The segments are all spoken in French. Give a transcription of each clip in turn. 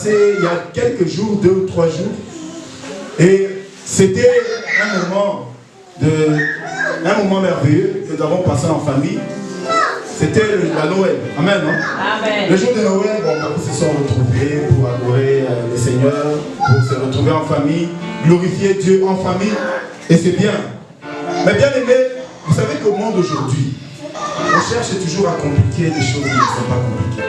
Il y a quelques jours, 2 ou 3 jours, et c'était un moment merveilleux que nous avons passé en famille. C'était la Noël. Amen, non? Amen. Le jour de Noël, beaucoup se sont retrouvés pour adorer le Seigneur, pour se retrouver en famille, glorifier Dieu en famille, et c'est bien. Mais bien aimé, vous savez qu'au monde aujourd'hui, on cherche toujours à compliquer des choses qui ne sont pas compliquées.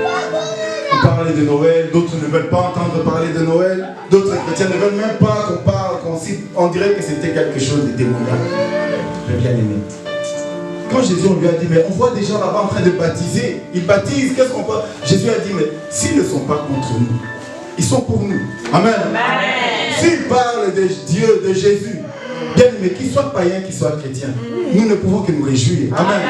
On parle de Noël, d'autres ne veulent pas entendre parler de Noël, d'autres chrétiens ne veulent même pas qu'on parle, on dirait que c'était quelque chose de démoniaque. Mais bien aimé. Quand Jésus, on lui a dit, mais on voit des gens là-bas en train de baptiser, ils baptisent, qu'est-ce qu'on peut... Jésus a dit, mais s'ils ne sont pas contre nous, ils sont pour nous. Amen. S'ils parlent de Dieu, de Jésus, bien aimé, qu'ils soient païens, qu'ils soient chrétiens, nous ne pouvons que nous réjouir. Amen.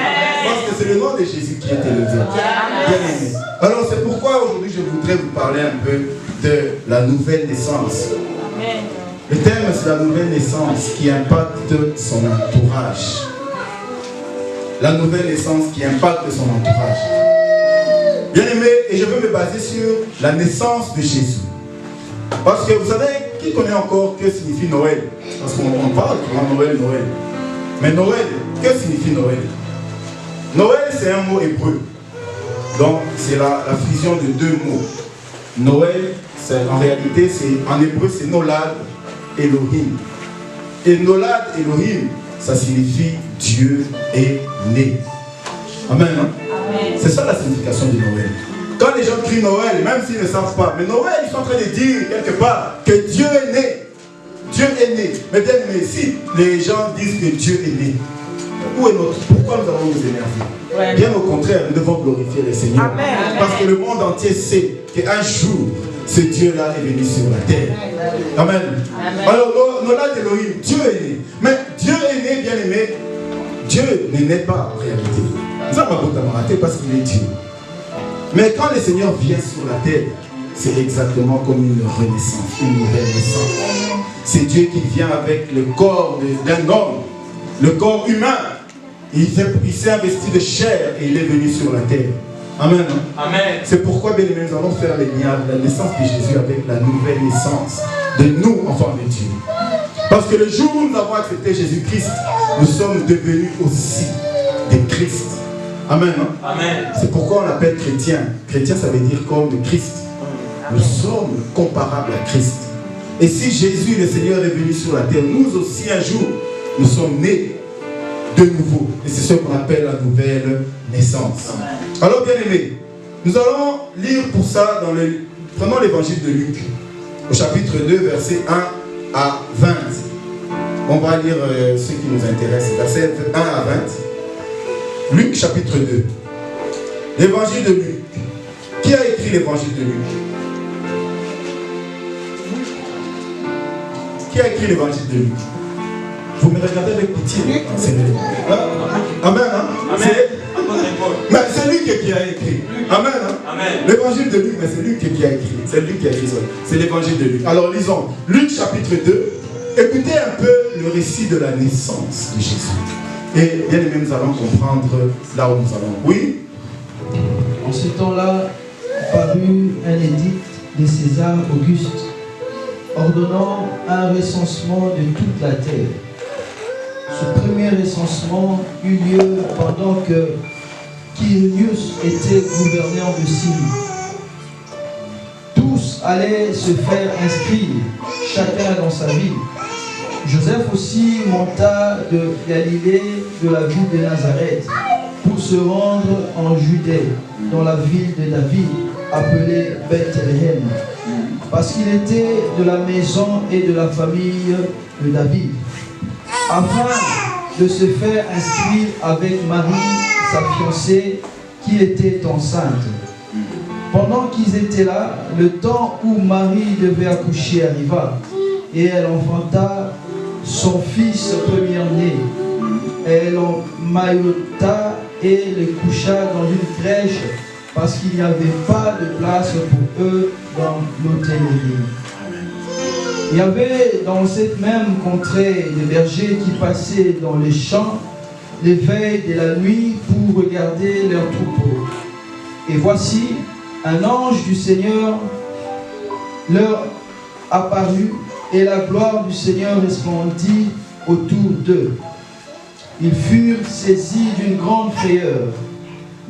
Parce que c'est le nom de Jésus qui est élevé. Bien aimé. Alors c'est pourquoi aujourd'hui je voudrais vous parler un peu de la nouvelle naissance. Amen. Le thème c'est la nouvelle naissance qui impacte son entourage. La nouvelle naissance qui impacte son entourage. Bien aimé, et je veux me baser sur la naissance de Jésus. Parce que vous savez, qui connaît encore que signifie Noël? Parce qu'on parle souvent Noël, Noël. Mais Noël, que signifie Noël? Noël c'est un mot hébreu. Donc c'est la fusion de 2 mots. Noël, en réalité, en hébreu c'est Nolad Elohim. Et Nolad Elohim, ça signifie Dieu est né. Amen. Hein? Amen. C'est ça la signification de Noël. Quand les gens crient Noël, même s'ils ne savent pas, mais Noël, ils sont en train de dire quelque part que Dieu est né. Dieu est né. Mais bien aimé, si les gens disent que Dieu est né, où est pourquoi nous allons nous énerver? Ouais. Bien au contraire, nous devons glorifier le Seigneur. Amen. Parce que le monde entier sait qu'un jour, ce Dieu-là est venu sur la terre. Amen. Amen. Alors, Nolad Elohim, Dieu est né. Mais Dieu est né, bien aimé. Dieu ne naît pas en réalité. Nous avons beaucoup à rater parce qu'il est Dieu. Mais quand le Seigneur vient sur la terre, c'est exactement comme une renaissance, une nouvelle naissance. C'est Dieu qui vient avec le corps d'un homme, le corps humain. Il s'est investi de chair et il est venu sur la terre. Amen. Amen. C'est pourquoi, bien aimés, nous allons faire le lien de la naissance de Jésus avec la nouvelle naissance de nous, enfants de Dieu. Parce que le jour où nous avons accepté Jésus-Christ, nous sommes devenus aussi des Christ. Amen. Amen. C'est pourquoi on l'appelle chrétien. Chrétien, ça veut dire comme le Christ. Nous sommes comparables à Christ. Et si Jésus, le Seigneur, est venu sur la terre, nous aussi un jour, nous sommes nés de nouveau. Et c'est ce qu'on appelle la nouvelle naissance. Amen. Alors, bien aimés, nous allons lire pour ça prenons l'évangile de Luc, au chapitre 2, versets 1 à 20. On va lire ce qui nous intéresse, versets 1 à 20. Luc, chapitre 2. L'évangile de Luc. Qui a écrit l'évangile de Luc? qui a écrit l'évangile de Luc? Vous me regardez avec pitié. Amen. Hein? Mais c'est lui qui a écrit. Amen. Hein? L'évangile de Luc, mais c'est lui qui a écrit. C'est lui qui a écrit ça. C'est l'évangile de Luc. Alors lisons Luc chapitre 2. Écoutez un peu le récit de la naissance de Jésus. Et bien aimé, nous allons comprendre là où nous allons. Oui? En ce temps-là, parut un édit de César Auguste, ordonnant un recensement de toute la terre. Ce premier recensement eut lieu pendant que Quirinius était gouverneur de Syrie. Tous allaient se faire inscrire, chacun dans sa ville. Joseph aussi monta de Galilée, de la ville de Nazareth, pour se rendre en Judée, dans la ville de David, appelée Bethléem, parce qu'il était de la maison et de la famille de David, afin de se faire inscrire avec Marie, sa fiancée, qui était enceinte. Pendant qu'ils étaient là, le temps où Marie devait accoucher arriva, et elle enfanta son fils premier-né. Elle en maillota et le coucha dans une crèche, parce qu'il n'y avait pas de place pour eux dans l'hôtellerie. Il y avait dans cette même contrée des bergers qui passaient dans les champs les veilles de la nuit pour regarder leurs troupeaux. Et voici, un ange du Seigneur leur apparut, et la gloire du Seigneur resplendit autour d'eux. Ils furent saisis d'une grande frayeur.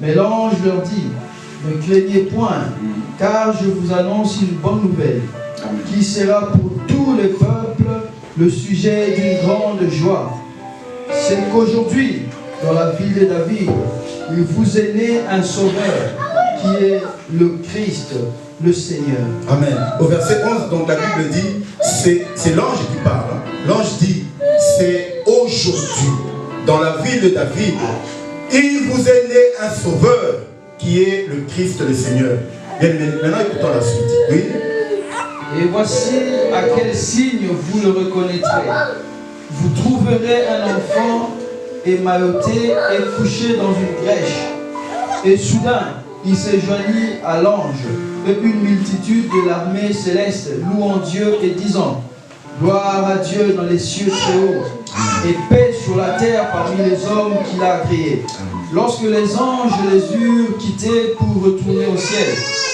Mais l'ange leur dit, ne craignez point, car je vous annonce une bonne nouvelle, qui sera pour tous les peuples le sujet d'une grande joie. C'est qu'aujourd'hui, dans la ville de David, il vous est né un sauveur, qui est le Christ, le Seigneur. Amen. Au verset 11, donc la Bible dit, c'est l'ange qui parle. L'ange dit, c'est aujourd'hui, dans la ville de David, il vous est né un sauveur, qui est le Christ, le Seigneur. Bien, maintenant écoutons la suite. Oui. Et voici à quel signe vous le reconnaîtrez. Vous trouverez un enfant émailloté et couché dans une crèche. Et soudain, il se joignit à l'ange et une multitude de l'armée céleste louant Dieu et disant, gloire à Dieu dans les cieux très hauts et paix sur la terre parmi les hommes qu'il a créés. Lorsque les anges les eurent quittés pour retourner au ciel,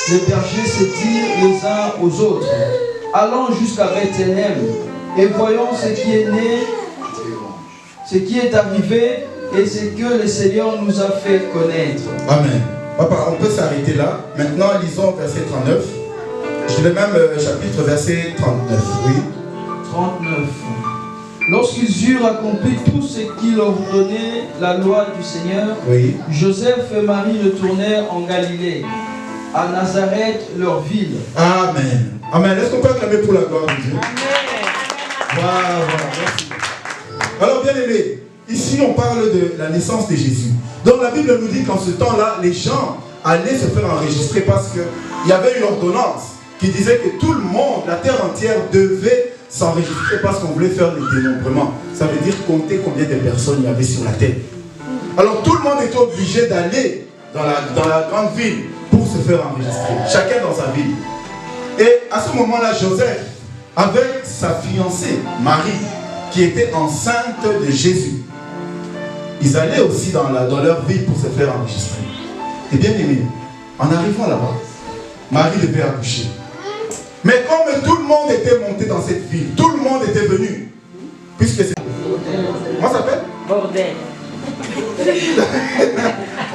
les bergers se dirent les uns aux autres, allons jusqu'à Bethléem et voyons ce qui est né, ce qui est arrivé et ce que le Seigneur nous a fait connaître. Amen. Papa, on peut s'arrêter là. Maintenant, lisons verset 39. Je vais même chapitre verset 39. Oui. 39. Lorsqu'ils eurent accompli tout ce qu'il ordonnait la loi du Seigneur, oui, Joseph et Marie retournèrent en Galilée, à Nazareth, leur ville. Amen. Amen. Est-ce qu'on peut acclamer pour la gloire de Dieu? Amen. Wow, merci. Alors, bien aimé, ici on parle de la naissance de Jésus. Donc la Bible nous dit qu'en ce temps-là, les gens allaient se faire enregistrer parce qu'il y avait une ordonnance qui disait que tout le monde, la terre entière, devait s'enregistrer parce qu'on voulait faire le dénombrement. Ça veut dire compter combien de personnes il y avait sur la terre. Alors tout le monde était obligé d'aller dans la grande ville pour se faire enregistrer. Chacun dans sa ville. Et à ce moment-là, Joseph, avec sa fiancée, Marie, qui était enceinte de Jésus, ils allaient aussi dans leur ville pour se faire enregistrer. Et bien aimé, en arrivant là-bas, Marie devait accoucher. Mais comme tout le monde était monté dans cette ville, tout le monde était venu, puisque c'est... Comment ça s'appelle? Bordel.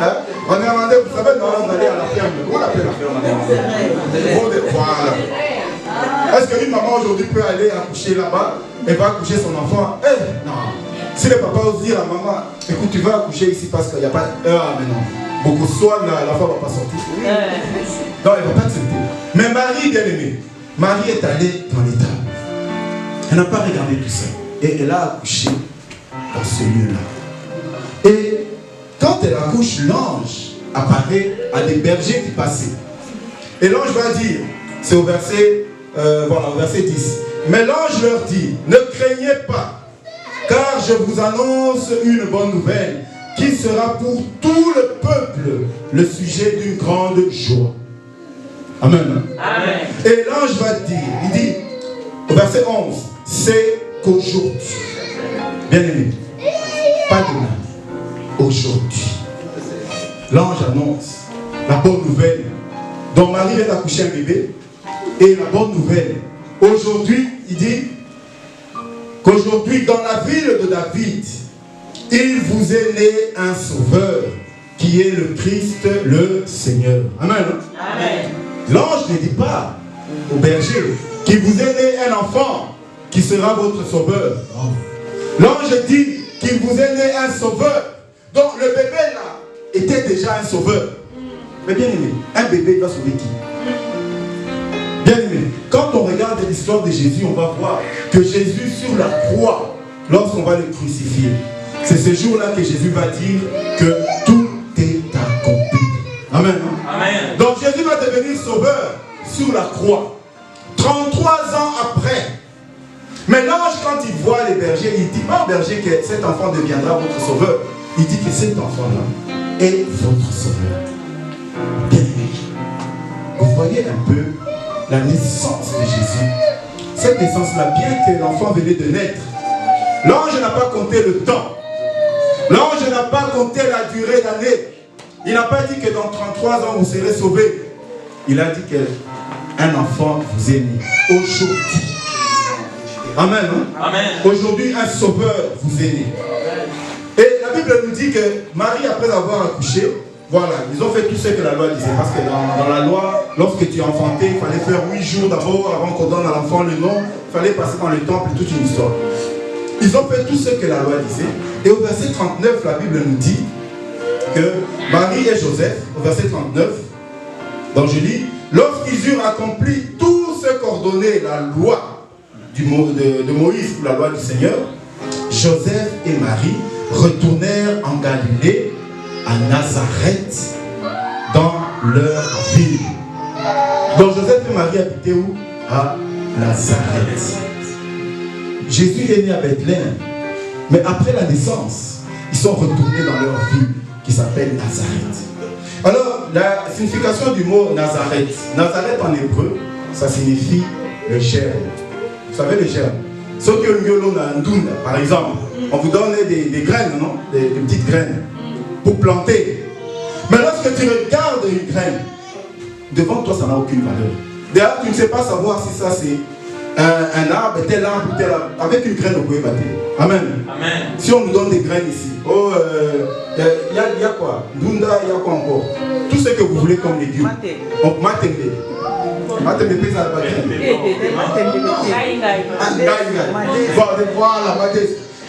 Hein? En néerlandais, vous savez, on allait à la ferme. On l'appelle la ferme en néerlandais. Bordel, voilà. Est-ce qu'une maman aujourd'hui peut aller accoucher là-bas et va accoucher son enfant? Non. Si le papa ose dire à maman, écoute, tu vas accoucher ici parce qu'il n'y a pas... mais non. Beaucoup soit la femme ne va pas sortir. Non, elle ne va pas accepter. Mais Marie, bien aimée, Marie est allée dans l'état. Elle n'a pas regardé tout ça. Et elle a accouché dans ce lieu-là. Et quand elle accouche, l'ange apparaît à des bergers qui passaient. Et l'ange va dire, c'est au verset voilà, verset 10. Mais l'ange leur dit, ne craignez pas, car je vous annonce une bonne nouvelle, qui sera pour tout le peuple le sujet d'une grande joie. Amen. Amen. Et l'ange va dire, il dit, au verset 11, c'est qu'aujourd'hui, bien aimé, pas demain, aujourd'hui, l'ange annonce la bonne nouvelle dont Marie vient d'accoucher un bébé. Et la bonne nouvelle, aujourd'hui, il dit qu'aujourd'hui, dans la ville de David, il vous est né un sauveur qui est le Christ, le Seigneur. Amen. Amen. L'ange ne dit pas au berger qu'il vous est né un enfant qui sera votre sauveur. L'ange dit qu'il vous est né un sauveur. Donc le bébé là était déjà un sauveur. Mais bien aimé, un bébé va sauver qui? Bien aimé, quand on regarde l'histoire de Jésus, on va voir que Jésus sur la croix, lorsqu'on va le crucifier, c'est ce jour-là que Jésus va dire que tout est accompli. Amen. Amen. Donc Jésus va devenir sauveur sur la croix. 33 ans après. Mais l'ange, quand il voit les bergers, il ne dit pas au berger que cet enfant deviendra votre sauveur. Il dit que cet enfant-là est votre sauveur. Bien aimé, vous voyez un peu la naissance de Jésus. Cette naissance-là, bien que l'enfant venait de naître, l'ange n'a pas compté le temps. L'ange n'a pas compté la durée d'année. Il n'a pas dit que dans 33 ans vous serez sauvés. Il a dit qu'un enfant vous est né aujourd'hui. Amen. Hein? Amen. Aujourd'hui, un sauveur vous est né. Et la Bible nous dit que Marie, après avoir accouché, voilà, ils ont fait tout ce que la loi disait. Parce que dans la loi, lorsque tu es enfanté, il fallait faire 8 jours d'abord avant qu'on donne à l'enfant le nom. Il fallait passer dans le temple, toute une histoire. Ils ont fait tout ce que la loi disait. Et au verset 39, la Bible nous dit que Marie et Joseph, au verset 39, donc je lis, lorsqu'ils eurent accompli tout ce qu'ordonnait la loi de Moïse ou la loi du Seigneur, Joseph et Marie retournèrent en Galilée, à Nazareth, dans leur ville. Donc Joseph et Marie habitaient où? À Nazareth. Jésus est né à Bethléem, mais après la naissance, ils sont retournés dans leur ville qui s'appelle Nazareth. Alors, la signification du mot Nazareth, Nazareth en hébreu, ça signifie le germe. Vous savez le germe. Ceux qui ont par exemple, on vous donne des graines, non? Des petites graines pour planter. Mais lorsque tu regardes une graine, devant toi, ça n'a aucune valeur. D'ailleurs, tu ne sais pas savoir si ça c'est un arbre, tel arbre, tel arbre. Avec une graine, vous pouvez battre. Amen. Amen. Si on nous donne des graines ici, oh, il y a quoi? Dunda, il y a quoi encore? Tout ce que vous voulez comme légumes. Donc, matembe. Matembe, ça va battre.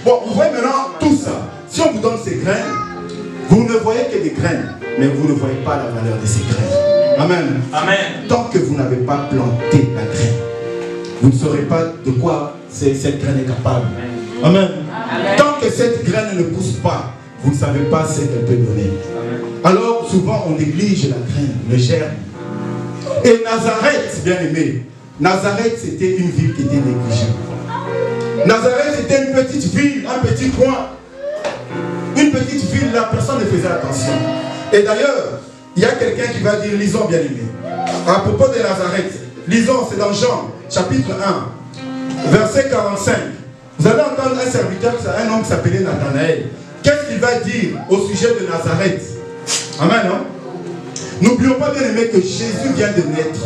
Bon, vous voyez maintenant tout ça. Si on vous donne ces graines, vous ne voyez que des graines, mais vous ne voyez pas la valeur de ces graines. Amen. Amen. Tant que vous n'avez pas planté la graine, vous ne saurez pas de quoi cette graine est capable. Amen. Amen. Tant que cette graine ne pousse pas, vous ne savez pas ce qu'elle peut donner. Amen. Alors, souvent, on néglige la graine, le germe. Et Nazareth, bien aimé, Nazareth, c'était une ville qui était négligée. Nazareth, c'était une petite ville, un petit coin. Une petite ville, là, personne ne faisait attention. Et d'ailleurs, il y a quelqu'un qui va dire, lisons bien aimé, à propos de Nazareth, lisons, c'est dans Jean, chapitre 1, verset 45. Vous allez entendre un serviteur, un homme qui s'appelait Nathanaël. Qu'est-ce qu'il va dire au sujet de Nazareth? Amen, non? N'oublions pas, bien aimé, que Jésus vient de naître.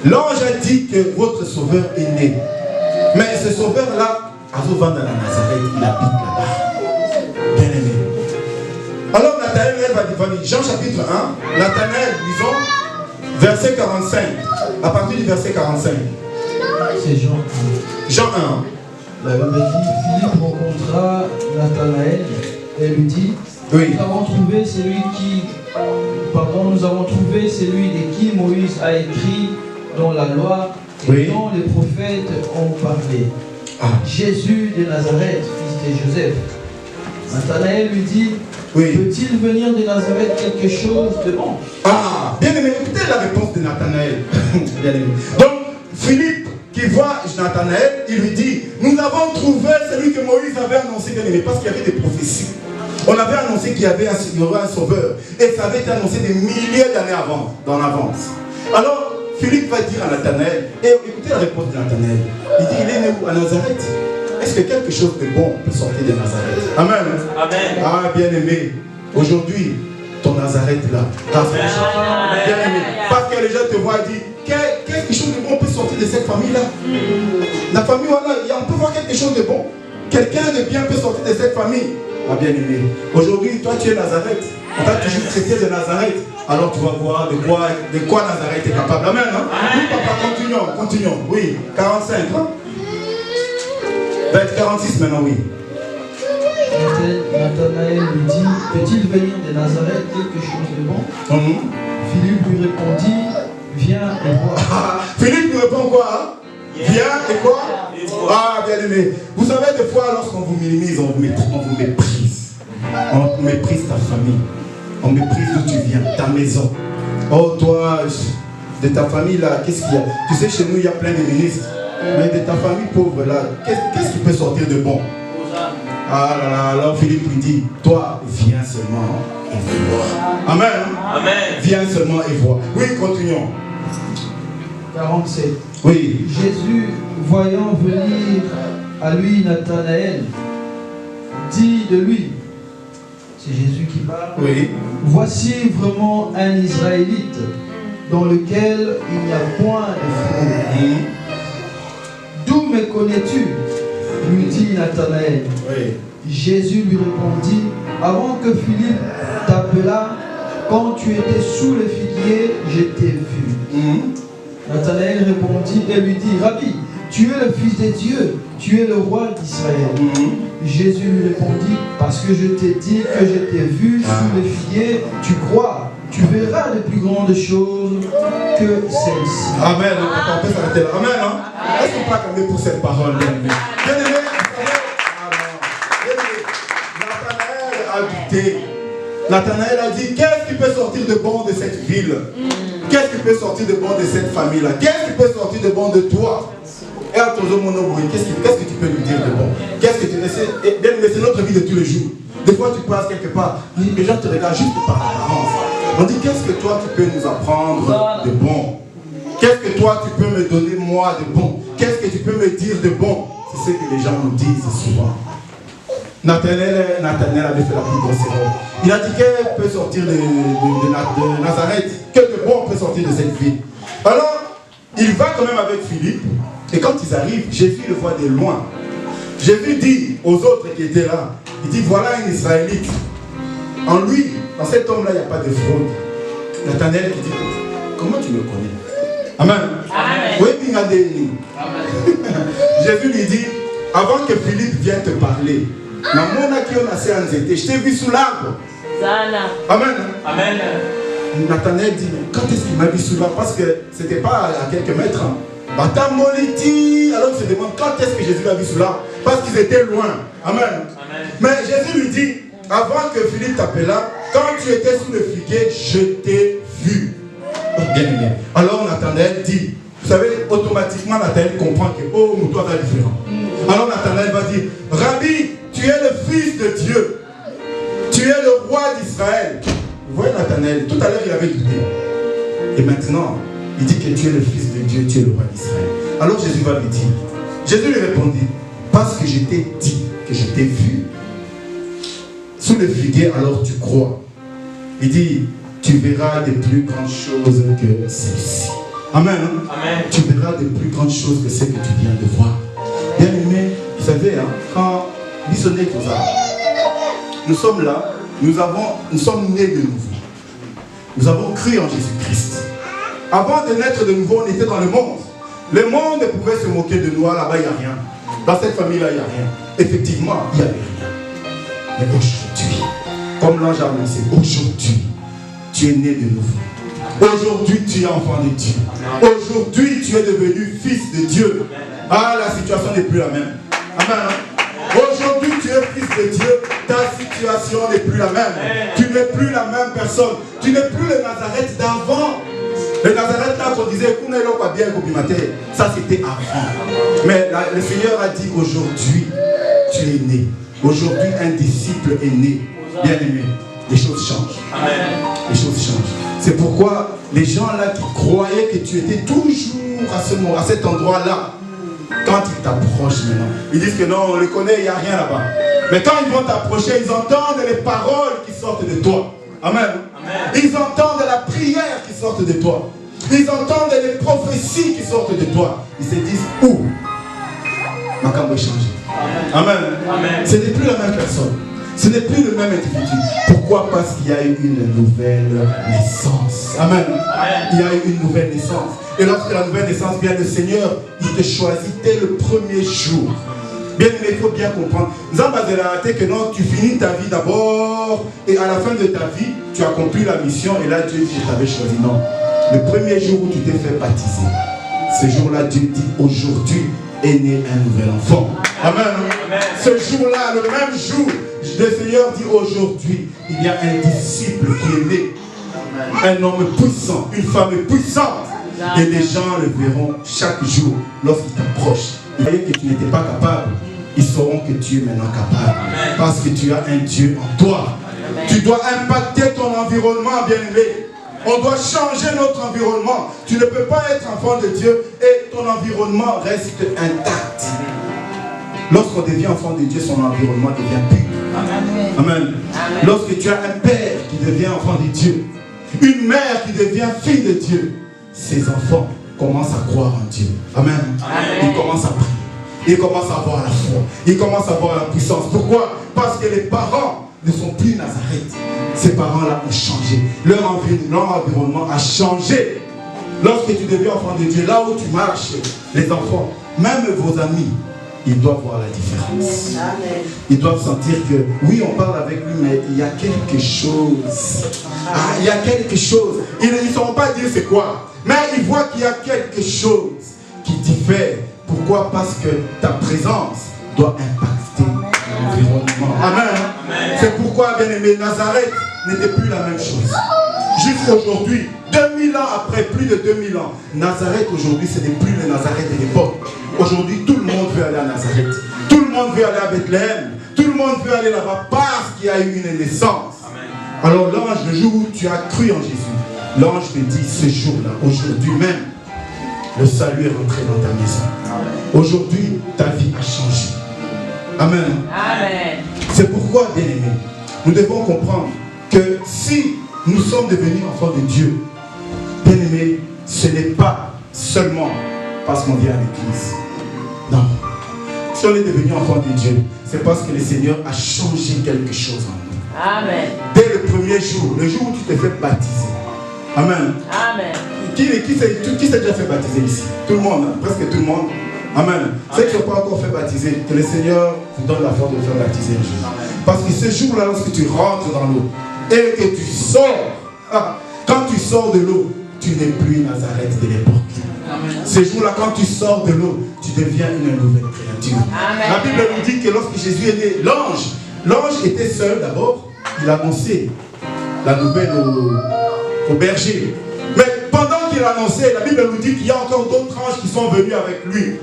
L'ange a dit que votre sauveur est né. Mais ce sauveur-là, avant dans la Nazareth, il habite là-bas. Bien aimé. Alors Nathanaël va dire, Jean chapitre 1, Nathanaël, disons, verset 45. À partir du verset 45. C'est Jean 1. Jean 1. La Bible dit, Philippe rencontra Nathanaël et lui dit, oui. Nous avons trouvé celui de qui Moïse a écrit dans la loi et oui. dont les prophètes ont parlé. Ah. Jésus de Nazareth, fils de Joseph. Nathanaël lui dit, oui. Peut-il venir de Nazareth quelque chose de bon? Ah, bien aimé, écoutez la réponse de Nathanaël. Bien aimé. Donc, Philippe, qui voit Nathanaël, il lui dit, nous avons trouvé celui que Moïse avait annoncé, bien aimé, parce qu'il y avait des prophéties. On avait annoncé qu'il y aurait un sauveur. Et ça avait été annoncé des milliers d'années avant, dans l'avance. Alors, Philippe va dire à Nathanaël, et écoutez la réponse de Nathanaël. Il dit, il est né où? À Nazareth. Est-ce que quelque chose de bon peut sortir de Nazareth? Amen. Amen. Ah, bien aimé, aujourd'hui, ton Nazareth là, bien aimé, parce que les gens te voient et disent, quelque chose de bon peut sortir de cette famille là. La famille, voilà, on peut voir quelque chose de bon. Quelqu'un de bien peut sortir de cette famille. Ah, bien aimé, aujourd'hui, toi tu es Nazareth. On t'a toujours traité de Nazareth. Alors tu vas voir de quoi Nazareth est capable. Amen. Hein? Oui, papa, continuons. Oui, 45. Hein? 46 maintenant, oui. Nathanaël lui dit, peut-il venir de Nazareth quelque chose de bon? Philippe lui répondit, viens et vois. Philippe lui répond quoi? Hein? Viens et quoi? Ah, bien aimé. Vous savez, des fois, lorsqu'on vous minimise, on vous méprise. On méprise ta famille. On méprise d'où tu viens, ta maison. Oh, toi, de ta famille là, qu'est-ce qu'il y a? Tu sais, chez nous, il y a plein de ministres. Mais de ta famille pauvre là, qu'est-ce qui peut sortir de bon? Ah là là, alors Philippe lui dit, toi, viens seulement et vois. Amen. Amen. Viens seulement et vois. Oui, continuons. 47. Oui. Jésus, voyant venir à lui Nathanaël, dit de lui, c'est Jésus qui parle, oui. Voici vraiment un Israélite dans lequel il n'y a point de fraude. D'où me connais-tu? Lui dit Nathanaël. Oui. Jésus lui répondit, avant que Philippe t'appelât, quand tu étais sous le figuier, je t'ai vu. Nathanaël répondit et lui dit, Rabbi, tu es le Fils de Dieu, tu es le roi d'Israël. Jésus lui répondit, parce que je t'ai dit que je t'ai vu sous le figuier, tu crois, tu verras de plus grandes choses que celles-ci. Amen. On peut s'arrêter là. Amen. Hein? Est-ce qu'on peut acclamer pour cette parole, bien aimé? Bien aimé, Nathanaël a douté. Nathanaël a dit, qu'est-ce qui peut sortir de bon de cette ville? Qu'est-ce qui peut sortir de bon de cette famille-là? Qu'est-ce qui peut sortir de bon de toi? Et à ton qu'est-ce que tu peux lui dire de bon? Qu'est-ce que tu essaies? C'est notre vie de tous les jours. Des fois, tu passes quelque part, les gens te regardent juste par l'apparence. On dit, qu'est-ce que toi, tu peux nous apprendre de bon? Qu'est-ce que toi, tu peux me donner, moi, de bon? Qu'est-ce que tu peux me dire de bon? C'est ce que les gens nous disent souvent. Nathanaël avait fait la plus grosse erreur. Il a dit qu'elle peut sortir de Nazareth, que de bon peut sortir de cette ville. Alors, il va quand même avec Philippe, et quand ils arrivent, Jésus le voit de loin. Jésus dit aux autres qui étaient là, il dit, voilà un Israélite. En lui, dans cet homme-là, il n'y a pas de fraude. Nathanaël qui dit, comment tu me connais? Amen. Oui, Jésus lui dit, avant que Philippe vienne te parler, je t'ai vu sous l'arbre. Amen. Amen. Nathanaël dit, quand est-ce qu'il m'a vu sous l'arbre? Parce que ce n'était pas à quelques mètres. Alors il se demande quand est-ce que Jésus l'a vu sous l'arbre? Parce qu'ils étaient loin. Amen. Amen. Mais Jésus lui dit, avant que Philippe t'appela, quand tu étais sous le figuier, je t'ai vu. Bien aimé. Alors Nathanaël dit, vous savez, automatiquement Nathanaël comprend que, oh, nous toi, c'est différent. Alors Nathanaël va dire, Rabbi, tu es le Fils de Dieu. Tu es le roi d'Israël. Vous voyez Nathanaël, tout à l'heure il avait douté. Et maintenant, il dit que tu es le Fils de Dieu, tu es le roi d'Israël. Alors Jésus va lui dire, Jésus lui répondit, parce que je t'ai dit que je t'ai vu sous le figuier, alors tu crois. Il dit, tu verras de plus grandes choses que celles-ci. Amen. Amen. Tu verras de plus grandes choses que ce que tu viens de voir. Bien aimé, vous savez, hein, quand nous sommes là, nous sommes nés de nouveau. Nous avons cru en Jésus-Christ. Avant de naître de nouveau, on était dans le monde. Le monde pouvait se moquer de nous, là-bas il n'y a rien. Dans cette famille-là, il n'y a rien. Effectivement, il n'y avait rien. Mais aujourd'hui, comme l'ange a annoncé, aujourd'hui, tu es né de nouveau. Aujourd'hui, tu es enfant de Dieu. Aujourd'hui, tu es devenu fils de Dieu. Ah, la situation n'est plus la même. Amen. Aujourd'hui, tu es fils de Dieu. Ta situation n'est plus la même. Tu n'es plus la même personne. Tu n'es plus le Nazareth d'avant. Le Nazareth là qu'on disait, ça c'était avant. Mais le Seigneur a dit, aujourd'hui, tu es né. Aujourd'hui, un disciple est né. Bien aimé, les choses changent. Amen. Les choses changent. C'est pourquoi les gens là qui croyaient que tu étais toujours à cet endroit-là, quand ils t'approchent maintenant, ils disent que non, on le connaît, il n'y a rien là-bas. Mais quand ils vont t'approcher, ils entendent les paroles qui sortent de toi. Amen. Amen. Ils entendent la prière qui sort de toi. Ils entendent les prophéties qui sortent de toi. Ils se disent, où ma camp va changer. Amen. Amen. Ce n'est plus la même personne. Ce n'est plus le même individu. Pourquoi? Parce qu'il y a eu une nouvelle naissance. Amen. Amen. Il y a eu une nouvelle naissance. Et lorsque la nouvelle naissance vient, le Seigneur, il te choisit dès le premier jour. Bien aimé, il faut bien comprendre. Nous avons basé la réalité que non, tu finis ta vie d'abord et à la fin de ta vie, tu accomplis la mission et là Dieu dit, je t'avais choisi. Non. Le premier jour où tu t'es fait baptiser, ce jour-là, Dieu dit, aujourd'hui est né un nouvel enfant. Amen. Amen. Ce jour-là, le même jour, le Seigneur dit, aujourd'hui, il y a un disciple qui est né. Un homme puissant, une femme puissante. Et les gens le verront chaque jour lorsqu'ils t'approchent. Ils voyaient que tu n'étais pas capable. Ils sauront que tu es maintenant capable. Amen. Parce que tu as un Dieu en toi. Amen. Tu dois impacter ton environnement, bien-aimé. On doit changer notre environnement. Tu ne peux pas être enfant de Dieu et ton environnement reste intact. Lorsqu'on devient enfant de Dieu, son environnement devient pur. Amen. Amen. Amen. Lorsque tu as un père qui devient enfant de Dieu, une mère qui devient fille de Dieu, ses enfants commencent à croire en Dieu. Amen. Amen. Ils commencent à prier. Ils commencent à avoir la foi. Ils commencent à avoir la puissance. Pourquoi? Parce que les parents ne sont plus Nazareth. Ces parents-là ont changé. Leur environnement a changé. Lorsque tu deviens enfant de Dieu, là où tu marches, les enfants, même vos amis, ils doivent voir la différence. Amen. Ils doivent sentir que, oui, on parle avec lui, mais il y a quelque chose. Ah, il y a quelque chose. Ils ne sauront pas dire c'est quoi. Mais ils voient qu'il y a quelque chose qui diffère. Pourquoi? Parce que ta présence doit impacter l'environnement. Amen. Amen. C'est pourquoi, bien aimé, Nazareth n'était plus la même chose. Jusqu'aujourd'hui, 2000 ans après, plus de 2000 ans, Nazareth aujourd'hui, ce n'est plus le Nazareth de l'époque. Aujourd'hui, tout le monde veut aller à Nazareth. Tout le monde veut aller à Bethléem. Tout le monde veut aller là-bas parce qu'il y a eu une naissance. Amen. Alors l'ange, le jour où tu as cru en Jésus, l'ange te dit ce jour-là, aujourd'hui même, le salut est rentré dans ta maison. Aujourd'hui, ta vie a changé. Amen. Amen. C'est pourquoi, bien aimé, nous devons comprendre que si nous sommes devenus enfants de Dieu, bien aimé, ce n'est pas seulement parce qu'on vient à l'église. Non. Si on est devenu enfant de Dieu, c'est parce que le Seigneur a changé quelque chose en nous. Amen. Dès le premier jour, le jour où tu te fais baptiser. Amen. Amen. Qui s'est déjà fait baptiser ici? Tout le monde, hein? Presque tout le monde. Amen. Ceux qui n'ont pas encore fait baptiser, que le Seigneur vous donne la force de faire baptiser un jour. Amen. Parce que ce jour-là, lorsque tu rentres dans l'eau et que tu sors, quand tu sors de l'eau, tu n'es plus Nazareth de l'époque. Ce jour-là, quand tu sors de l'eau, tu deviens une nouvelle créature. Amen. La Bible nous dit que lorsque Jésus est né, l'ange était seul d'abord. Il annonçait la nouvelle au berger. Mais pendant qu'il annonçait, la Bible nous dit qu'il y a encore d'autres anges qui sont venus avec lui.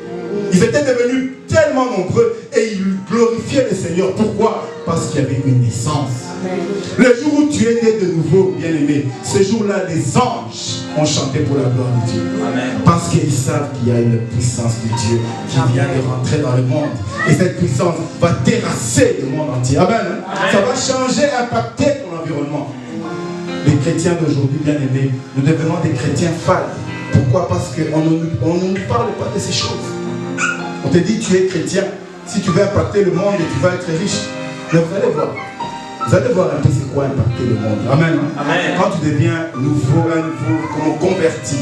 Ils étaient devenus tellement nombreux et ils glorifiaient le Seigneur. Pourquoi? Parce qu'il y avait une naissance. Amen. Le jour où tu es né de nouveau, bien-aimé, ce jour-là, les anges ont chanté pour la gloire de Dieu. Amen. Parce qu'ils savent qu'il y a une puissance de Dieu qui vient de rentrer dans le monde. Et cette puissance va terrasser le monde entier. Amen. Amen. Ça va changer, impacter ton environnement. Les chrétiens d'aujourd'hui, bien-aimés, nous devenons des chrétiens fades. Pourquoi? Parce qu'on ne nous parle pas de ces choses. On te dit tu es chrétien, si tu veux impacter le monde et tu vas être riche. Mais vous allez voir. Vous allez voir un peu c'est quoi impacter le monde. Amen. Amen. Quand tu deviens nouveau, converti,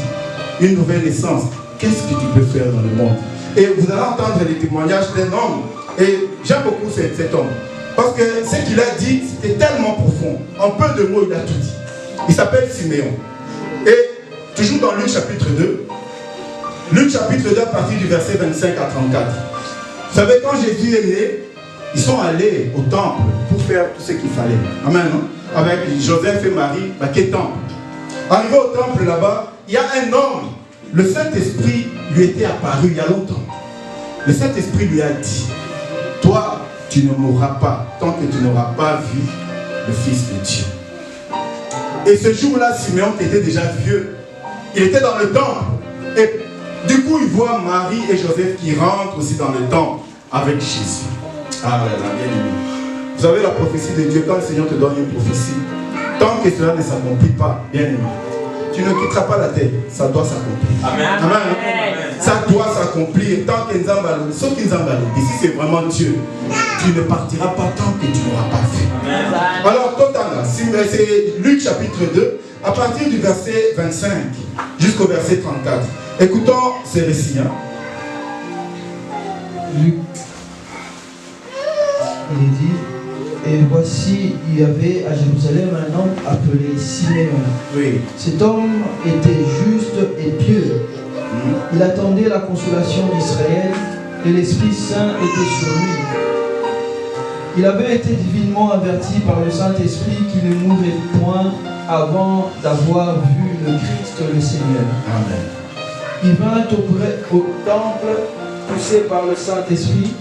une nouvelle naissance, qu'est-ce que tu peux faire dans le monde? Et vous allez entendre les témoignages d'un homme. Et j'aime beaucoup cet homme. Parce que ce qu'il a dit, c'était tellement profond. En peu de mots, il a tout dit. Il s'appelle Siméon. Et toujours dans Luc chapitre 2, Luc chapitre 2 à partir du verset 25 à 34. Vous savez, quand Jésus est né, ils sont allés au temple pour faire tout ce qu'il fallait. Amen. Hein? Avec Joseph et Marie, quel temple? Arrivé au temple là-bas, il y a un homme le Saint-Esprit lui était apparu il y a longtemps. Le Saint-Esprit lui a dit, toi, tu ne mourras pas tant que tu n'auras pas vu le Fils de Dieu. Et ce jour-là, Simeon était déjà vieux. Il était dans le temple. Et du coup, il voit Marie et Joseph qui rentrent aussi dans le temple avec Jésus. Ah là là, bien aimé. Vous savez la prophétie de Dieu, quand le Seigneur te donne une prophétie, tant que cela ne s'accomplit pas, bien aimé, tu ne quitteras pas la terre, ça doit s'accomplir. Amen. Amen. Ça doit s'accomplir tant que nous en ce qui nous en ici c'est vraiment Dieu. Tu ne partiras pas tant que tu n'auras pas fait. Amen. Alors, total, c'est Luc chapitre 2, à partir du verset 25 jusqu'au verset 34. Écoutons ces récits. Luc, il est dit, et voici, il y avait à Jérusalem un homme appelé Simeon. Oui. Cet homme était juste et pieux. Il attendait la consolation d'Israël et l'Esprit Saint était sur lui. Il avait été divinement averti par le Saint-Esprit qu'il ne mourrait point avant d'avoir vu le Christ le Seigneur. Amen. Il vint au temple, poussé par le Saint-Esprit.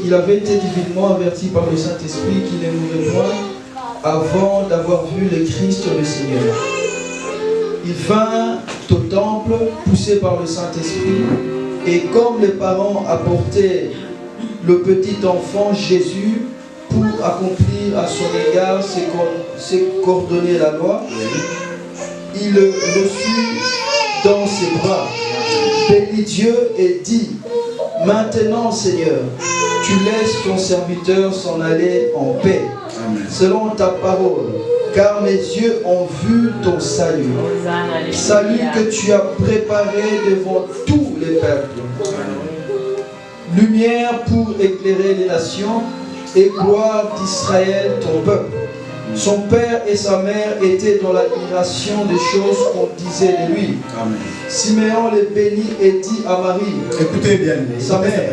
Il avait été divinement averti par le Saint-Esprit qu'il ne mourrait point avant d'avoir vu le Christ le Seigneur. Il vint au temple, poussé par le Saint-Esprit, et comme les parents apportaient le petit enfant Jésus pour accomplir à son égard ce qu'ordonnait la loi, il le reçut dans ses bras, bénit Dieu et dit, « Maintenant, Seigneur, tu laisses ton serviteur s'en aller en paix, selon ta parole, car mes yeux ont vu ton salut, salut que tu as préparé devant tous les peuples, lumière pour éclairer les nations et gloire d'Israël, ton peuple. » Son père et sa mère étaient dans l'admiration des choses qu'on disait de lui. Amen. Simeon les bénit et dit à Marie, écoutez bien, sa mère,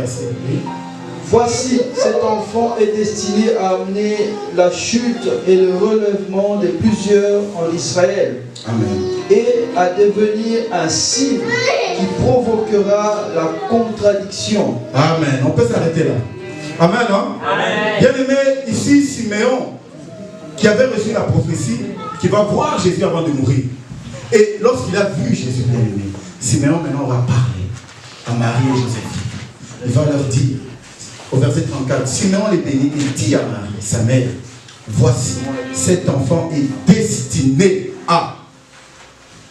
voici, cet enfant est destiné à amener la chute et le relèvement de plusieurs en Israël. Amen. Et à devenir un signe qui provoquera la contradiction. Amen. On peut s'arrêter là. Amen, non? Amen. Bien aimé, ici Simeon, qui avait reçu la prophétie, qui va voir Jésus avant de mourir. Et lorsqu'il a vu Jésus bien aimé, Simeon maintenant va parler à Marie et Joseph. Il va leur dire, au verset 34, Simeon les bénit et dit à Marie, sa mère, voici, cet enfant est destiné à.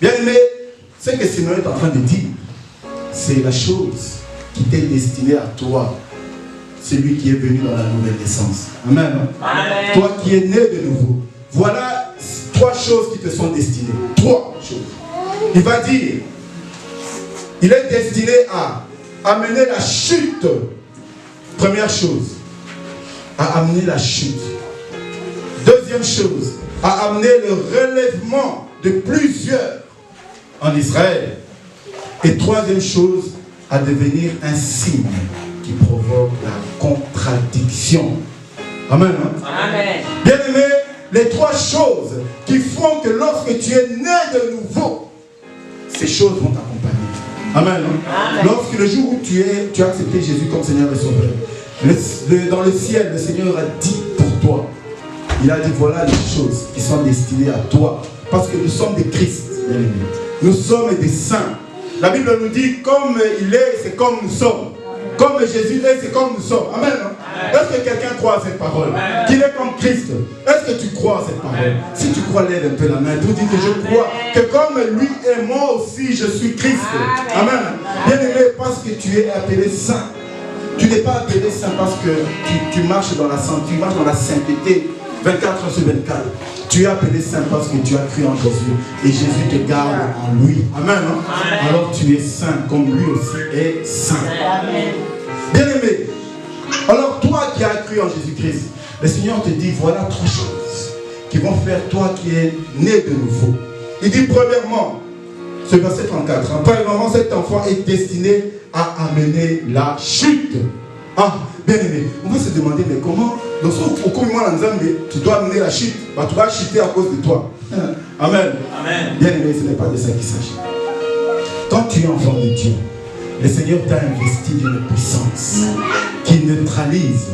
Bien aimé, ce que Simeon est en train de dire, c'est la chose qui t'est destinée à toi. Celui qui est venu dans la nouvelle naissance. Amen. Amen. Toi qui es né de nouveau. Voilà 3 choses qui te sont destinées. 3 choses. Il va dire, il est destiné à amener la chute. Première chose, à amener la chute. Deuxième chose, à amener le relèvement de plusieurs en Israël. Et troisième chose, à devenir un signe qui provoque la contradiction. Amen. Hein? Amen. Bien aimé, les 3 choses qui font que lorsque tu es né de nouveau, ces choses vont t'accompagner. Amen. Hein? Amen. Lorsque le jour où tu as accepté Jésus comme Seigneur et Sauveur, dans le ciel, le Seigneur a dit pour toi, il a dit voilà les choses qui sont destinées à toi. Parce que nous sommes des Christ, bien aimé. Nous sommes des saints. La Bible nous dit comme il est, c'est comme nous sommes. Comme Jésus est, c'est comme nous sommes. Amen. Hein? Est-ce que quelqu'un croit à cette parole? Qu'il est comme Christ. Est-ce que tu crois à cette parole? Si tu crois, lève un peu la main. Vous dites que je crois que comme lui et moi aussi, je suis Christ. Amen. Bien aimé, parce que tu es appelé saint. Tu n'es pas appelé saint parce que tu marches dans la sainteté, tu marches dans la sainteté 24 sur 24. Tu es appelé saint parce que tu as cru en Jésus et Jésus te garde en lui. Amen. Hein? Alors tu es saint comme lui aussi est saint. Amen. Bien-aimé, alors toi qui as cru en Jésus-Christ, le Seigneur te dit, voilà 3 choses qui vont faire toi qui es né de nouveau. Il dit premièrement, ce verset 34, premièrement cet enfant est destiné à amener la chute. Ah, bien-aimé, on va se demander, mais comment, dans son commun tu dois amener la chute, bah, tu vas chuter à cause de toi. Amen. Amen. Bien-aimé, ce n'est pas de ça qu'il s'agit. Quand tu es enfant de Dieu, le Seigneur t'a investi d'une puissance qui neutralise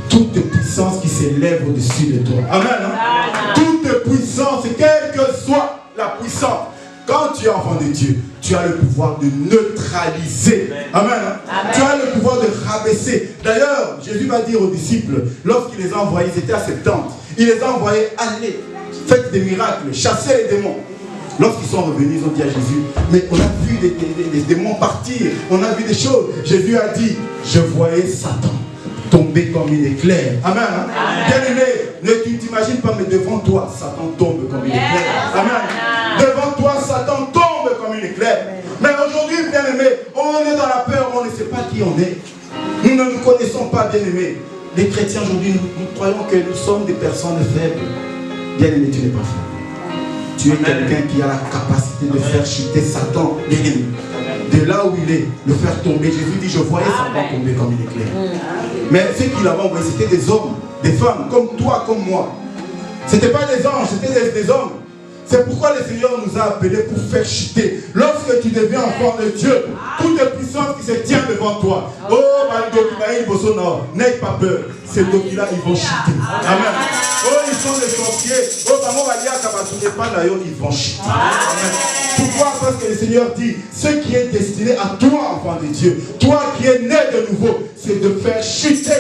toute puissance qui s'élève au-dessus de toi. Amen. Hein? Toute puissance, quelle que soit la puissance, quand tu es enfant de Dieu, tu as le pouvoir de neutraliser. Amen. Amen. Tu as le pouvoir de rabaisser. D'ailleurs, Jésus va dire aux disciples, lorsqu'il les a envoyés, ils étaient à 70. Il les a envoyés, allez, faites des miracles, chassez les démons. Lorsqu'ils sont revenus, ils ont dit à Jésus, mais on a vu les démons partir, on a vu des choses. Jésus a dit, je voyais Satan tomber comme une éclair. Amen. Hein? Amen. Bien-aimé, tu ne t'imagines pas, mais devant toi, Satan tombe comme une éclair. Amen. Devant toi, Satan tombe comme une éclair. Mais aujourd'hui, bien-aimé, on est dans la peur, on ne sait pas qui on est. Nous ne nous connaissons pas, bien-aimé. Les chrétiens aujourd'hui, nous croyons que nous sommes des personnes faibles. Bien-aimé, tu n'es pas faible. Tu es quelqu'un qui a la capacité de faire chuter Satan, l'ennemi. De là où il est, le faire tomber. Jésus dit, je voyais Satan tomber comme une éclair. Mais ceux qui l'avaient envoyé, c'était des hommes, des femmes, comme toi, comme moi. Ce n'étaient pas des anges, c'était des hommes. C'est pourquoi le Seigneur nous a appelés pour faire chuter. Lorsque tu deviens enfant de Dieu, toute puissance qui se tient devant toi, oh, n'aie pas peur. Ces doki-là, ils vont chuter. Amen. Oh, ils sont des sorciers. Oh, ils vont chuter. Amen. Pourquoi? Parce que le Seigneur dit, ce qui est destiné à toi, enfant de Dieu, toi qui es né de nouveau, c'est de faire chuter.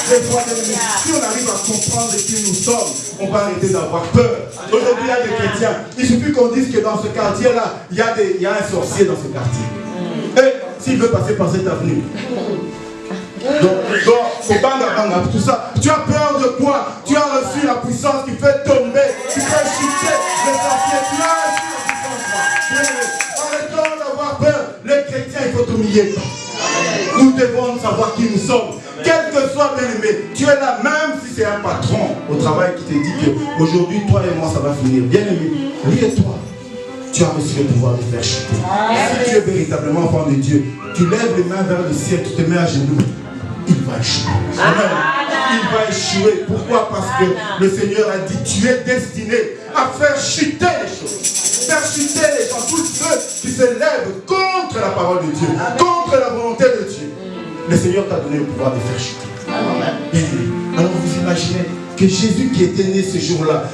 Si on arrive à comprendre qui nous sommes, on va arrêter d'avoir peur. Aujourd'hui, il y a des chrétiens. Il suffit qu'on dise que dans ce quartier-là, il y a un sorcier dans ce quartier. Et s'il veut passer par cette avenue. Donc, tout ça. Tu as peur de quoi? Tu as reçu la puissance qui fait tomber, qui fait chuter les sorciers. Tu as reçu la puissance. Arrêtons d'avoir peur. Les chrétiens, il faut humilier. Nous devons savoir qui nous sommes. Quel que soit, bien-aimé, tu es là, même si c'est un patron au travail qui te dit qu'aujourd'hui, toi et moi, ça va finir. Bien-aimé, lui et toi, tu as reçu le pouvoir de faire chuter. Si tu es véritablement enfant de Dieu, tu lèves les mains vers le ciel, tu te mets à genoux, il va échouer. Amen. Il va échouer. Pourquoi? Parce que le Seigneur a dit, tu es destiné à faire chuter les choses. Faire chuter les gens, tous ceux qui se lèvent contre la parole de Dieu, contre la volonté de Dieu. Le Seigneur t'a donné le pouvoir de faire chuter. Alors vous imaginez que Jésus qui était né ce jour-là,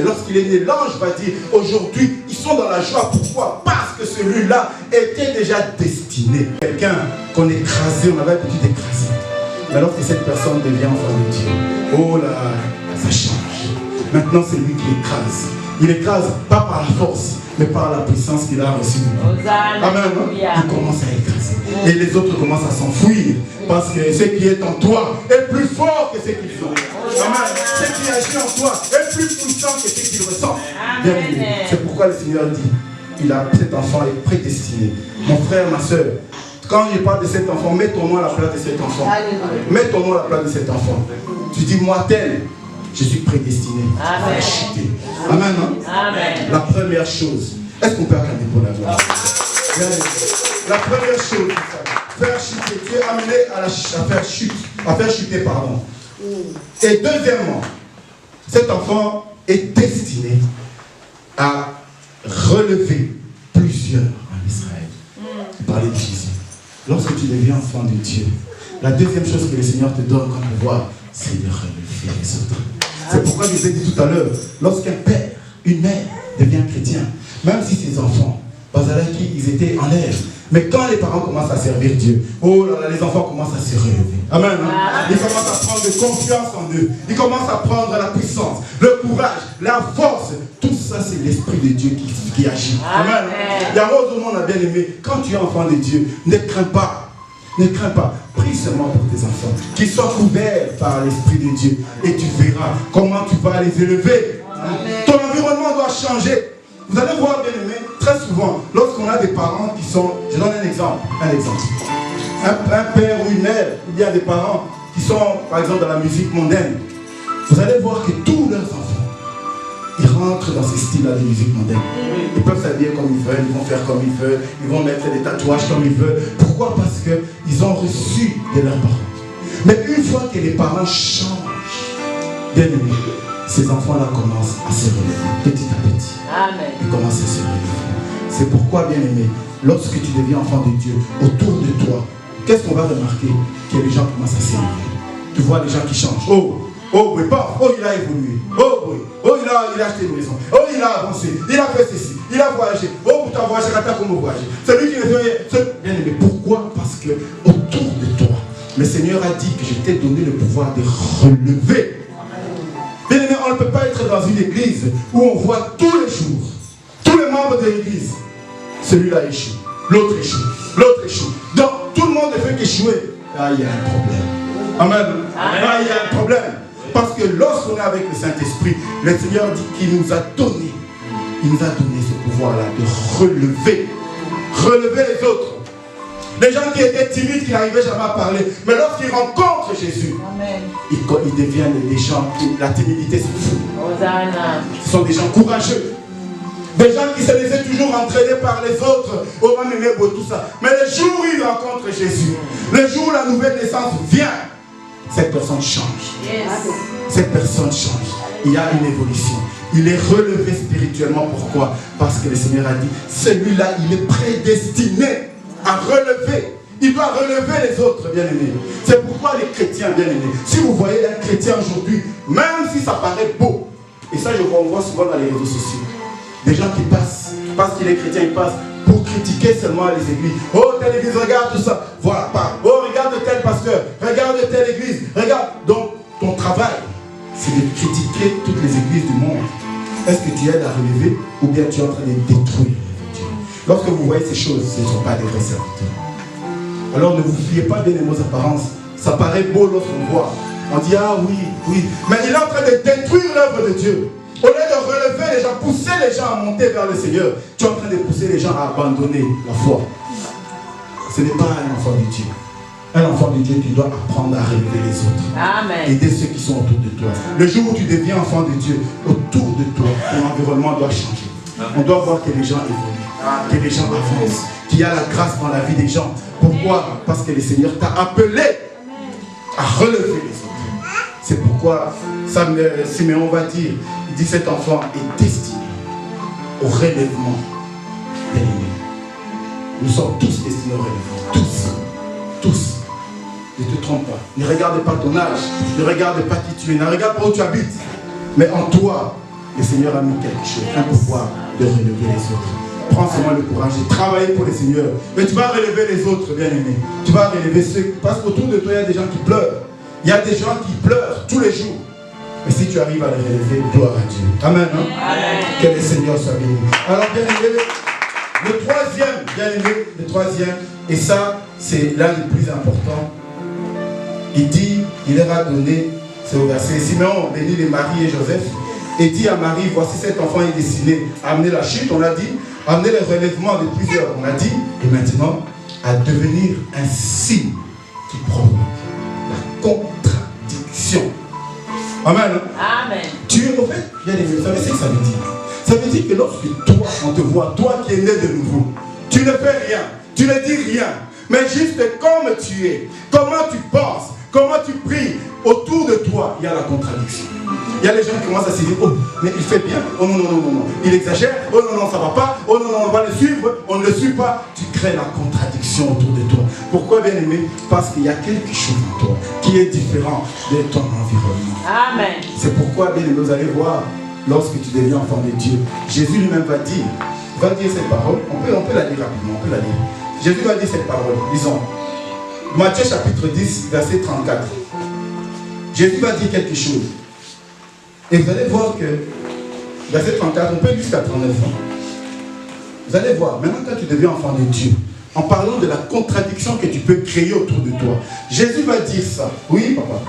lorsqu'il est né, l'ange va dire, aujourd'hui, ils sont dans la joie. Pourquoi? Parce que celui-là était déjà destiné. Quelqu'un qu'on écrasait, on avait l'habitude d'écraser. Mais alors que cette personne devient enfant de Dieu, oh là, ça change. Maintenant, c'est lui qui écrase. Il écrase pas par la force, mais par la puissance qu'il a reçue. Amen. Il commence à écraser. Et les autres commencent à s'enfuir. Parce que ce qui est en toi est plus fort que ce qu'ils sont. Amen. Ce qui agit en toi est plus puissant que ce qu'ils ressentent. C'est pourquoi le Seigneur dit, cet enfant est prédestiné. Mon frère, ma soeur, quand je parle de cet enfant, mets ton nom à la place de cet enfant. Mets ton nom à la place de cet enfant. Tu dis, moi tel, je suis prédestiné à faire chuter. Amen. Hein? Amen. La première chose, est-ce qu'on peut acclamer pour la gloire? La première chose, faire chuter. Tu es amené à faire chuter, pardon. Et deuxièmement, cet enfant est destiné à relever plusieurs en Israël. Parler de Jésus. Lorsque tu deviens enfant de Dieu, la deuxième chose que le Seigneur te donne comme pouvoir, c'est de relever les autres. C'est pourquoi je vous ai dit tout à l'heure, lorsqu'un père, une mère devient chrétien, même si ses enfants, ils étaient en l'air, mais quand les parents commencent à servir Dieu, oh là là, les enfants commencent à se relever. Amen. Hein? Ils commencent à prendre confiance en eux. Ils commencent à prendre la puissance, le courage, la force. Tout ça, c'est l'Esprit de Dieu qui agit. Amen. Il y a un monde a bien aimé. Quand tu es enfant de Dieu, ne crains pas. Ne crains pas. Prie seulement pour tes enfants. Qu'ils soient couverts par l'Esprit de Dieu. Et tu verras comment tu vas les élever. Ton environnement doit changer. Vous allez voir, bien aimé, très souvent, lorsqu'on a des parents qui sont... Je donne un exemple. un père ou une mère, ou bien des parents qui sont par exemple dans la musique mondaine, vous allez voir que tous leurs enfants, ils rentrent dans ces styles-là de musique mondaine. Ils peuvent s'habiller comme ils veulent, ils vont faire comme ils veulent, ils vont mettre des tatouages comme ils veulent. Pourquoi? Parce qu'ils ont reçu de leurs parents. Mais une fois que les parents changent, bien aimé, ces enfants-là commencent à se relever petit à petit. Amen. Ils commencent à se relever. C'est pourquoi, bien aimé, lorsque tu deviens enfant de Dieu, autour de toi, qu'est-ce qu'on va remarquer? Que les gens commencent à s'élever. Tu vois les gens qui changent. Oh, oui, pas. Oh, il a évolué. Oh, oui. Oh, il a acheté une maison. Oh, il a avancé. Il a fait ceci. Il a voyagé. Oh, pour t'avoir voyagé, comme voyagé. Celui qui le fait. Bien aimé, pourquoi? Parce que autour de toi, le Seigneur a dit que je t'ai donné le pouvoir de relever. Bien aimé, on ne peut pas être dans une église où on voit tous les jours, tous les membres de l'église, celui-là échoue, l'autre échoue, l'autre échoue. Donc, tout le monde ne fait qu'échouer. Ah, il y a un problème. Amen. Ah, il y a un problème. Parce que lorsqu'on est avec le Saint-Esprit, le Seigneur dit qu'il nous a donné, ce pouvoir-là de relever les autres. Les gens qui étaient timides, qui n'arrivaient jamais à parler, mais lorsqu'ils rencontrent Jésus, ils deviennent des gens qui, la timidité c'est fou. Ce sont des gens courageux. Des gens qui se laissaient toujours entraîner par les autres, au Mamemebo, tout ça. Mais le jour où ils rencontrent Jésus, le jour où la nouvelle naissance vient, cette personne change. Cette personne change. Il y a une évolution. Il est relevé spirituellement. Pourquoi? Parce que le Seigneur a dit, celui-là, il est prédestiné à relever. Il doit relever les autres, bien-aimés. C'est pourquoi les chrétiens, bien-aimés, si vous voyez un chrétien aujourd'hui, même si ça paraît beau, et ça je voit souvent dans les réseaux sociaux, des gens qui passent, parce qu'il est chrétien, ils passent pour critiquer seulement les églises. Oh, telle église, regarde tout ça. Voilà, pas. Oh, regarde tel pasteur, regarde telle église, regarde. Donc, ton travail, c'est de critiquer toutes les églises du monde. Est-ce que tu aides à relever ou bien tu es en train de détruire? Lorsque vous voyez ces choses, ce ne sont pas des vrais serviteurs. Alors ne vous fiez pas bien aux apparences. Ça paraît beau lorsqu'on voit. On dit, ah oui, oui. Mais il est en train de détruire l'œuvre de Dieu. Au lieu de relever les gens, pousser les gens à monter vers le Seigneur, tu es en train de pousser les gens à abandonner la foi. Ce n'est pas un enfant de Dieu. Un enfant de Dieu, tu dois apprendre à relever les autres. Amen. Aider ceux qui sont autour de toi. Le jour où tu deviens enfant de Dieu, autour de toi, ton environnement doit changer. On doit voir que les gens évoluent, que les gens avancent, qu'il y a la grâce dans la vie des gens. Pourquoi? Parce que le Seigneur t'a appelé à relever les autres. C'est pourquoi Siméon va dire, il dit cet enfant est destiné au relèvement des ennemis. Nous sommes tous destinés au relèvement. Tous. Ne te trompe pas. Ne regarde pas ton âge. Ne regarde pas qui tu es. Ne regarde pas où tu habites. Mais en toi, le Seigneur a mis quelque chose, un pouvoir de relever les autres. Prends seulement le courage de travailler pour le Seigneur. Mais tu vas relever les autres, bien-aimés. Tu vas relever ceux. Parce qu'autour de toi, il y a des gens qui pleurent. Il y a des gens qui pleurent tous les jours. Mais si tu arrives à les relever, gloire à Dieu. Amen. Hein? Amen. Que le Seigneur soit béni. Alors, bien-aimés, le troisième, et ça, c'est l'un des plus importants. Il dit, il leur a donné, c'est au verset, Siméon bénit les Marie et Joseph, et dit à Marie, voici cet enfant est destiné à amener la chute, on a dit, à amener le relèvement de plusieurs, on a dit, et maintenant, à devenir un signe qui provoque la contradiction. Amen. Amen. Tu es au fait, bien aimé, vous savez ce que ça veut dire? Ça veut dire que lorsque toi, on te voit, toi qui es né de nouveau, tu ne fais rien, tu ne dis rien, mais juste comme tu es, comment tu penses, comment tu pries, autour de toi, il y a la contradiction. Il y a les gens qui commencent à se dire, oh, mais il fait bien, oh non, il exagère, oh non, ça ne va pas, oh non, on va le suivre, on ne le suit pas. Tu crées la contradiction autour de toi. Pourquoi, bien aimé? Parce qu'il y a quelque chose en toi qui est différent de ton environnement. Amen. C'est pourquoi, bien aimé, vous allez voir, lorsque tu deviens enfant de Dieu, Jésus lui-même va dire cette parole, on peut la lire rapidement, on peut la lire. Jésus va dire cette parole, disons, Matthieu chapitre 10, verset 34. Jésus va dire quelque chose. Et vous allez voir que, verset 34, on peut lire jusqu'à 39 ans. Vous allez voir, maintenant quand tu deviens enfant de Dieu, en parlant de la contradiction que tu peux créer autour de toi, Jésus va dire ça. Oui, papa?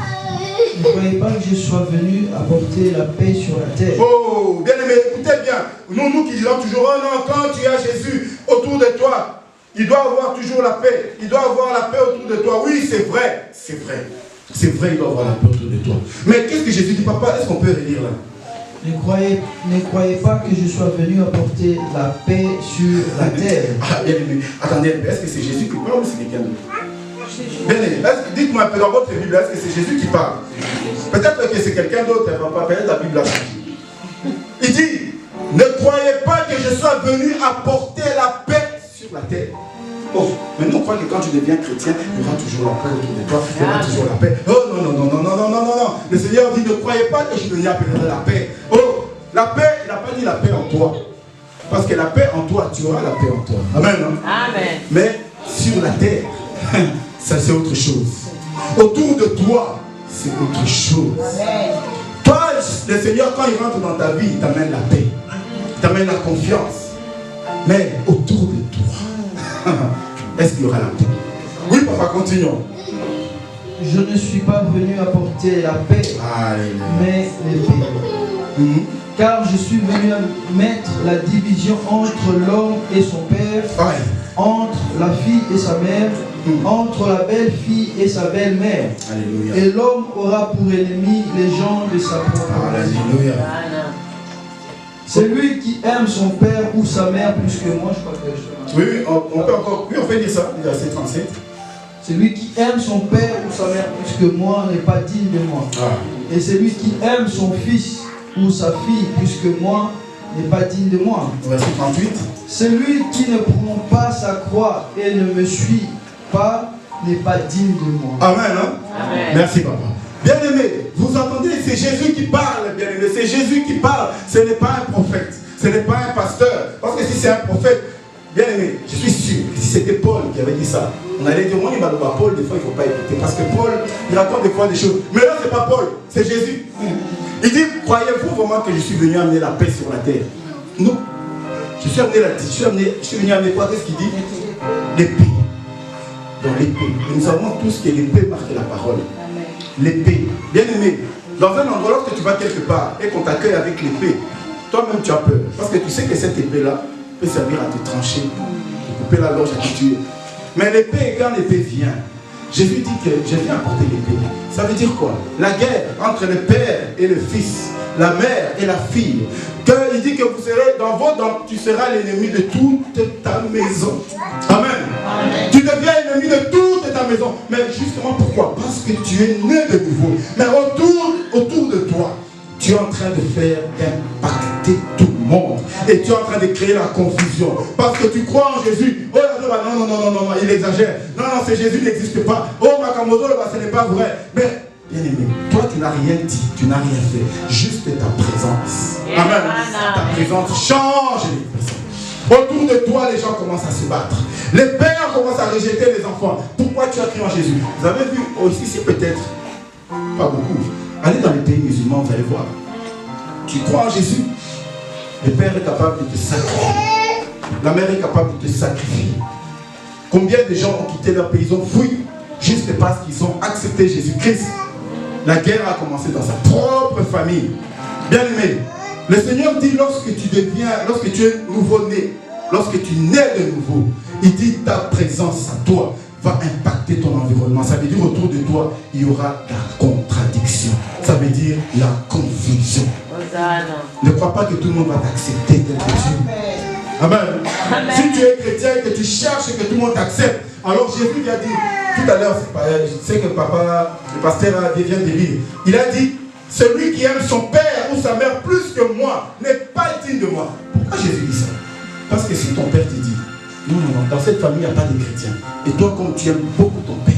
Ne croyez pas que je sois venu apporter la paix sur la terre. Oh, bien aimé, écoutez bien. Nous qui disons toujours, oh non, quand tu as Jésus autour de toi, il doit avoir toujours la paix. Il doit avoir la paix autour de toi. Oui, c'est vrai. C'est vrai. C'est vrai, il doit avoir la paix autour de toi. Mais qu'est-ce que Jésus dit, papa? Est-ce qu'on peut relire là? Ne croyez pas que je sois venu apporter la paix sur la terre. Ah, bien aimé. Attendez, est-ce que c'est Jésus qui parle ou c'est quelqu'un d'autre? Bien aimé, dites-moi un peu dans votre Bible, est-ce que c'est Jésus qui parle? Peut-être que c'est quelqu'un d'autre, papa, peut-être la Bible a changé. Il dit, ne croyez pas que je sois venu apporter la paix sur la terre. Oh, mais nous on croit que quand tu deviens chrétien, il y aura toujours la paix autour de toi, il y aura toujours la paix. Oh non, non, non, non, non, non, non, non, non. Le Seigneur dit, ne croyez pas que je suis venu appeler la paix. Oh, la paix, il n'a pas dit la paix en toi. Parce que la paix en toi, tu auras la paix en toi. Amen. Hein? Amen. Mais sur la terre, ça c'est autre chose. Autour de toi, c'est autre chose. Amen. Toi, le Seigneur, quand il rentre dans ta vie, il t'amène la paix. Il t'amène la confiance. Mais autour de toi, est-ce qu'il y aura la paix? Oui, papa, continuons. Je ne suis pas venu apporter la paix, mais l'épée. Car je suis venu mettre la division entre l'homme et son père, entre la fille et sa mère, entre la belle-fille et sa belle-mère. Et l'homme aura pour ennemi les gens de sa propre maison. Celui qui aime son père ou sa mère plus que moi, je crois que je... Oui, on peut encore... Oui, on peut dire ça, verset 37. Celui qui aime son père ou sa mère plus que moi n'est pas digne de moi. Et celui qui aime son fils ou sa fille plus que moi n'est pas digne de moi. Verset 38. Celui qui ne prend pas sa croix et ne me suit pas n'est pas digne de moi. Amen, hein? Amen. Merci, papa. Bien-aimé, vous entendez, c'est Jésus qui parle, bien-aimé. C'est Jésus qui parle. Ce n'est pas un prophète. Ce n'est pas un pasteur. Parce que si c'est un prophète, bien-aimé, je suis sûr que si c'était Paul qui avait dit ça, on allait dire, moi, il m'a dit, Paul, des fois, il ne faut pas écouter. Parce que Paul, il raconte des fois des choses. Mais là, ce n'est pas Paul, c'est Jésus. Il dit, croyez-vous vraiment que je suis venu amener la paix sur la terre? Non. Je suis venu amener quoi? Qu'est-ce qu'il dit? L'épée. Dans l'épée. Nous savons tous que l'épée marque la parole. L'épée. Bien aimé, dans un endroit, lorsque tu vas quelque part et qu'on t'accueille avec l'épée, toi-même tu as peur. Parce que tu sais que cette épée-là peut servir à te trancher, de couper la gorge à qui tu es. Mais l'épée, quand l'épée vient, Jésus dit que je viens apporter l'épée. Ça veut dire quoi? La guerre entre le père et le fils, la mère et la fille. Il dit que vous serez dans vos dents, tu seras l'ennemi de toute ta maison. Amen. Amen. Tu deviens ennemi de toute ta maison. Mais justement pourquoi? Parce que tu es né de nouveau. Mais autour de toi, tu es en train de faire impacter tout le monde. Et tu es en train de créer la confusion. Parce que tu crois en Jésus. Oh non, il exagère. Non, c'est Jésus n'existe pas. Oh Makamoto, ce n'est pas vrai. Mais bien aimé, toi tu n'as rien dit, tu n'as rien fait. Juste ta présence. Amen. Ta présence change les personnes. Autour de toi, les gens commencent à se battre. Les pères commencent à rejeter les enfants. Pourquoi tu as cru en Jésus? Vous avez vu aussi, c'est peut-être pas beaucoup. Allez dans les pays musulmans, vous allez voir. Tu crois en Jésus? Le père est capable de te sacrifier. La mère est capable de te sacrifier. Combien de gens ont quitté leur pays, ils ont fui juste parce qu'ils ont accepté Jésus-Christ. La guerre a commencé dans sa propre famille. Bien aimé, le Seigneur dit lorsque tu es nouveau-né, lorsque tu nais de nouveau, il dit ta présence à toi va impacter ton environnement. Ça veut dire autour de toi, il y aura la contradiction. Ça veut dire la confusion. Ne crois pas que tout le monde va t'accepter d'être Dieu. Amen. Amen. Si tu es chrétien et que tu cherches que tout le monde t'accepte, alors Jésus lui a dit, tout à l'heure, je sais que papa, le pasteur vient de lire, il a dit, celui qui aime son père ou sa mère plus que moi n'est pas digne de moi. Pourquoi Jésus dit ça? Parce que si ton père te dit, non, dans cette famille, il n'y a pas de chrétiens. Et toi, comme tu aimes beaucoup ton père,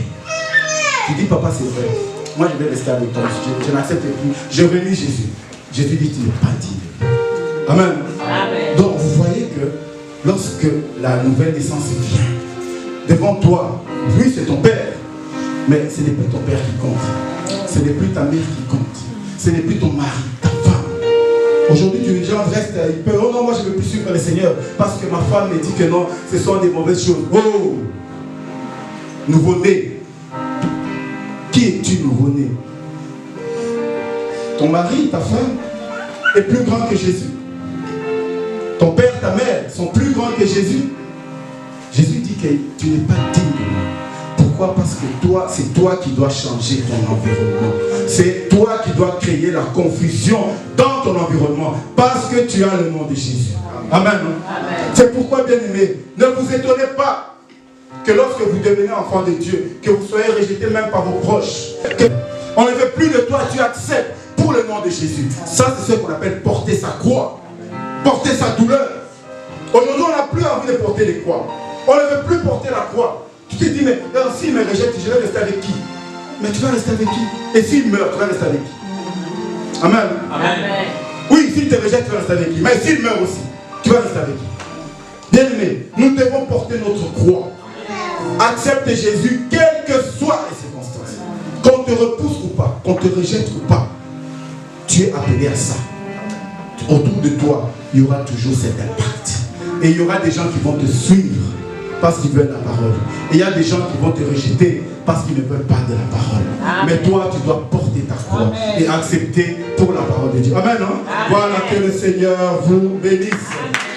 tu dis, papa, c'est vrai. Moi, je vais rester avec toi. Je n'accepte plus. Je renie Jésus. Jésus dit, tu n'es pas digne. Amen. Amen. Donc, vous voyez que lorsque la nouvelle naissance vient, devant toi, oui, c'est ton père, mais ce n'est plus ton père qui compte. Ce n'est plus ta mère qui compte. Ce n'est plus ton mari, ta femme. Aujourd'hui, les gens restent, ils peuvent, oh non, moi je ne veux plus suivre le Seigneur parce que ma femme me dit que non, ce sont des mauvaises choses. Oh, nouveau-né. Qui es-tu nouveau-né? Ton mari, ta femme est plus grand que Jésus. Ton père, ta mère sont plus grands que Jésus. Jésus dit que tu n'es pas digne de moi. Pourquoi? Parce que toi, c'est toi qui dois changer ton environnement. C'est toi qui dois créer la confusion dans ton environnement. Parce que tu as le nom de Jésus. Amen. C'est pourquoi, bien aimé, ne vous étonnez pas que lorsque vous devenez enfant de Dieu, que vous soyez rejeté même par vos proches. On ne veut plus de toi, tu acceptes pour le nom de Jésus. Ça, c'est ce qu'on appelle porter sa croix. Porter sa douleur. Aujourd'hui, on n'a plus envie de porter les croix. On ne veut plus porter la croix. Tu te dis, mais s'il me rejette, je vais rester avec qui? Mais tu vas rester avec qui? Et s'il meurt, tu vas rester avec qui? Amen. Amen. Oui, s'il te rejette, tu vas rester avec qui? Mais s'il meurt aussi, tu vas rester avec qui? Bien aimé, nous devons porter notre croix. Accepte Jésus, quelles que soient les circonstances. Qu'on te repousse ou pas, qu'on te rejette ou pas, tu es appelé à ça. Autour de toi, il y aura toujours cet impact. Et il y aura des gens qui vont te suivre parce qu'ils veulent la parole. Et il y a des gens qui vont te rejeter parce qu'ils ne veulent pas de la parole. Amen. Mais toi, tu dois porter ta croix. Amen. Et accepter pour la parole de Dieu. Amen. Hein? Amen. Voilà, que le Seigneur vous bénisse. Amen.